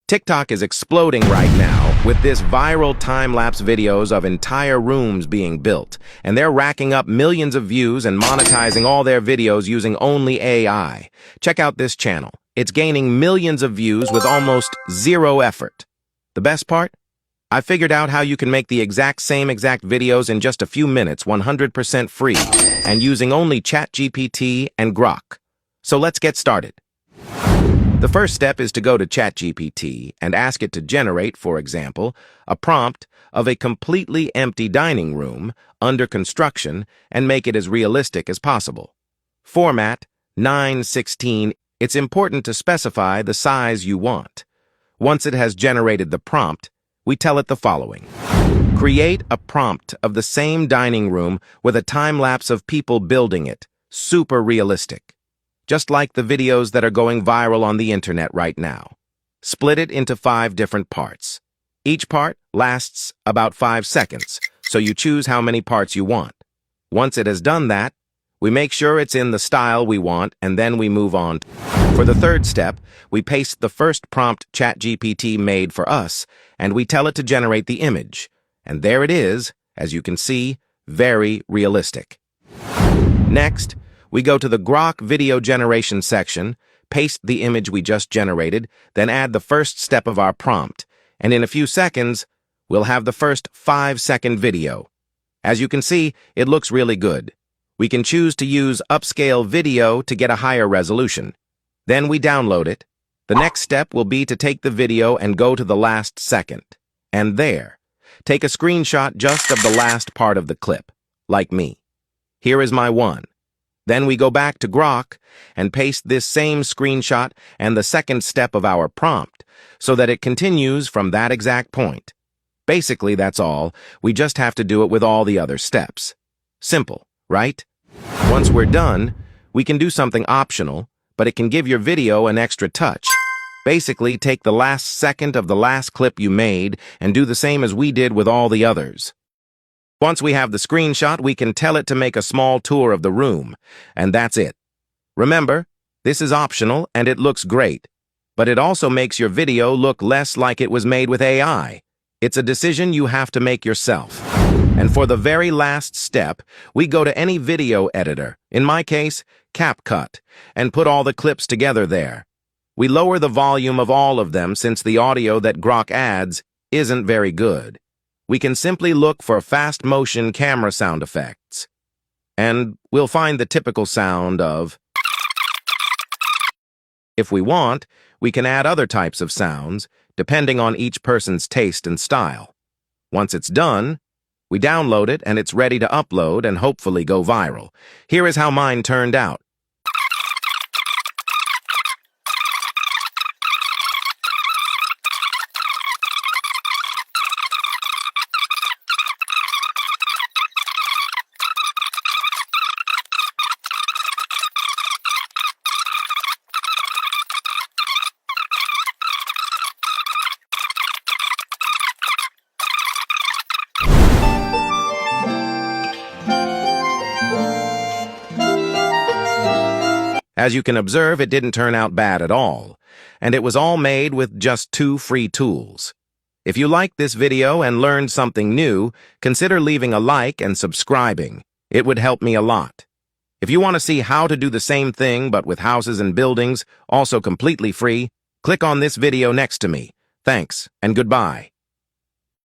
TikTok is exploding right now with this viral time-lapse videos of entire rooms being built, and they're racking up millions of views and monetizing all their videos using only AI. Check out this channel. It's gaining millions of views with almost zero effort. The best part? I figured out how you can make the exact videos in just a few minutes 100% free and using only ChatGPT and Grok. So let's get started. The first step is to go to ChatGPT and ask it to generate, for example, a prompt of a completely empty dining room under construction and make it as realistic as possible. Format 9:16. It's important to specify the size you want. Once it has generated the prompt, we tell it the following. Create a prompt of the same dining room with a time lapse of people building it. Super realistic. Just like the videos that are going viral on the internet right now. Split it into 5 different parts. Each part lasts about 5 seconds, so you choose how many parts you want. Once it has done that, we make sure it's in the style we want, and then we move on. For the third step, we paste the first prompt ChatGPT made for us, and we tell it to generate the image. And there it is, as you can see, very realistic. Next, we go to the Grok video generation section, paste the image we just generated, then add the first step of our prompt, and in a few seconds, we'll have the first 5-second video. As you can see, it looks really good. We can choose to use upscale video to get a higher resolution. Then we download it. The next step will be to take the video and go to the last second. And there. Take a screenshot just of the last part of the clip, like me. Here is my one. Then we go back to Grok and paste this same screenshot and the second step of our prompt so that it continues from that exact point. Basically, that's all. We just have to do it with all the other steps. Simple, right? Once we're done, we can do something optional, but it can give your video an extra touch. Basically, take the last second of the last clip you made and do the same as we did with all the others. Once we have the screenshot, we can tell it to make a small tour of the room, and that's it. Remember, this is optional and it looks great, but it also makes your video look less like it was made with AI. It's a decision you have to make yourself. And for the very last step, we go to any video editor, in my case, CapCut, and put all the clips together there. We lower the volume of all of them since the audio that Grok adds isn't very good. We can simply look for fast motion camera sound effects. And we'll find the typical sound of. If we want, we can add other types of sounds, depending on each person's taste and style. Once it's done, we download it and it's ready to upload and hopefully go viral. Here is how mine turned out. As you can observe, it didn't turn out bad at all, and it was all made with just 2 free tools. If you liked this video and learned something new, consider leaving a like and subscribing. It would help me a lot. If you want to see how to do the same thing but with houses and buildings, also completely free, click on this video next to me. Thanks, and goodbye.